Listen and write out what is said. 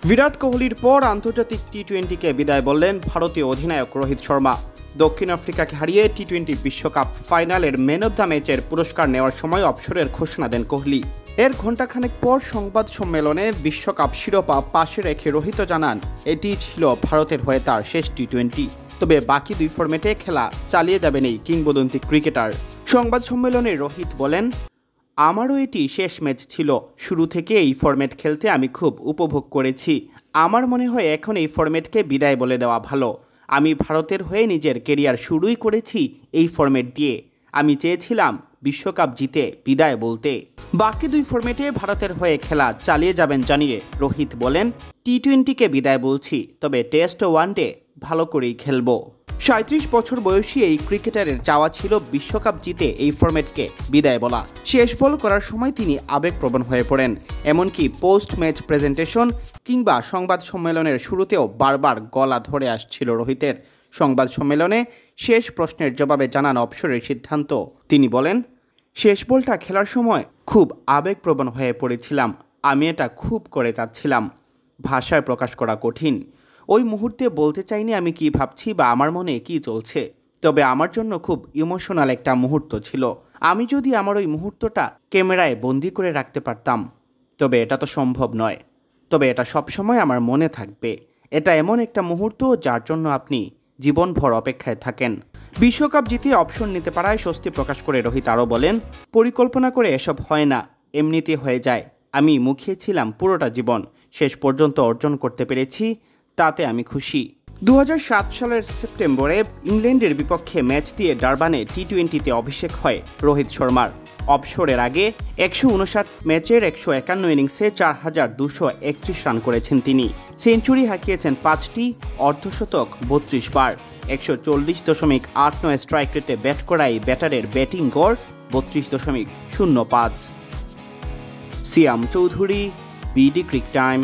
বিরাট কোহলির পর আন্তর্জাতিক টি-20কে বিদায় বললেন ভারতীয় অধিনায়ক রোহিত শর্মা। দক্ষিণ আফ্রিকাকে হারিয়ে টি-20 বিশ্বকাপ ফাইনালের ম্যান অব দ্য ম্যাচের পুরস্কার নেওয়ার সময় অবসরের ঘোষণা দেন কোহলি। এর ঘণ্টাখানেক পর সংবাদ সম্মেলনে বিশ্বকাপ শিরোপা পাশে রেখে রোহিত জানান, এটি ছিল ভারতের হয়ে তার শেষ টি-20, তবে বাকি দুই ফরম্যাটে খেলা চালিয়ে যাবেন এই কিংবদন্তি ক্রিকেটার। সংবাদ সম্মেলনে রোহিত বলেন, আমারও এটি শেষ ম্যাচ ছিল। শুরু থেকে এই ফরম্যাট খেলতে আমি খুব উপভোগ করেছি। আমার মনে হয় এখন এই ফরম্যাটকে বিদায় বলে দেওয়া ভালো। আমি ভারতের হয়ে নিজের কেরিয়ার শুরুই করেছি এই ফরম্যাট দিয়ে। আমি চেয়েছিলাম বিশ্বকাপ জিতে বিদায় বলতে। বাকি দুই ফরম্যাটে ভারতের হয়ে খেলা চালিয়ে যাবেন জানিয়ে রোহিত বলেন, টি-20কে বিদায় বলছি, তবে টেস্ট ও ওয়ানডে ভালো করেই খেলব। ৩৭ বছর বয়সী এই ক্রিকেটারের চাওয়া ছিল বিশ্বকাপ জিতে এই ফরম্যাটকে বিদায় বলা। শেষ বল করার সময় তিনি আবেগপ্রবণ হয়ে পড়েন। এমনকি পোস্ট ম্যাচ প্রেজেন্টেশন কিংবা সংবাদ সম্মেলনের শুরুতেও বারবার গলা ধরে আসছিল রোহিতের। সংবাদ সম্মেলনে শেষ প্রশ্নের জবাবে জানান অবসরের সিদ্ধান্ত। তিনি বলেন, শেষ বলটা খেলার সময় খুব আবেগপ্রবণ হয়ে পড়েছিলাম। আমি এটা খুব করে চাচ্ছিলাম, ভাষায় প্রকাশ করা কঠিন। ওই মুহূর্তে বলতে চাইনি আমি কি ভাবছি বা আমার মনে কি চলছে, তবে আমার জন্য খুব ইমোশনাল একটা মুহূর্ত ছিল। আমি যদি আমার ওই মুহূর্তটা ক্যামেরায় বন্দি করে রাখতে পারতাম, তবে এটা তো সম্ভব নয়। তবে এটা সবসময় আমার মনে থাকবে। এটা এমন একটা মুহূর্ত যার জন্য আপনি জীবনভর অপেক্ষায় থাকেন। বিশ্বকাপ জিতে অপশন নিতে পারায় স্বস্তি প্রকাশ করে রোহিত আরও বলেন, পরিকল্পনা করে এসব হয় না, এমনিতে হয়ে যায়। আমি মুখিয়েছিলাম পুরোটা জীবন, শেষ পর্যন্ত অর্জন করতে পেরেছি, তাতে আমি খুশি। 2007 সালের সেপ্টেম্বরে ইংল্যান্ডের বিপক্ষে ম্যাচ দিয়ে ডারবানে টি-20তে অভিষেক হয় রোহিত শর্মার। অবসরের আগে 159 ম্যাচের 151 ইনিংসে 4231 রান করেছেন তিনি। সেঞ্চুরি হাঁকিয়েছেন 5টি, অর্ধশতক 32 বার। 140.89 স্ট্রাইক রেটে ব্যাট করায় ব্যাটারের ব্যাটিং গড় 32.05। সিয়াম চৌধুরী, বিডি ক্রিক টাইম।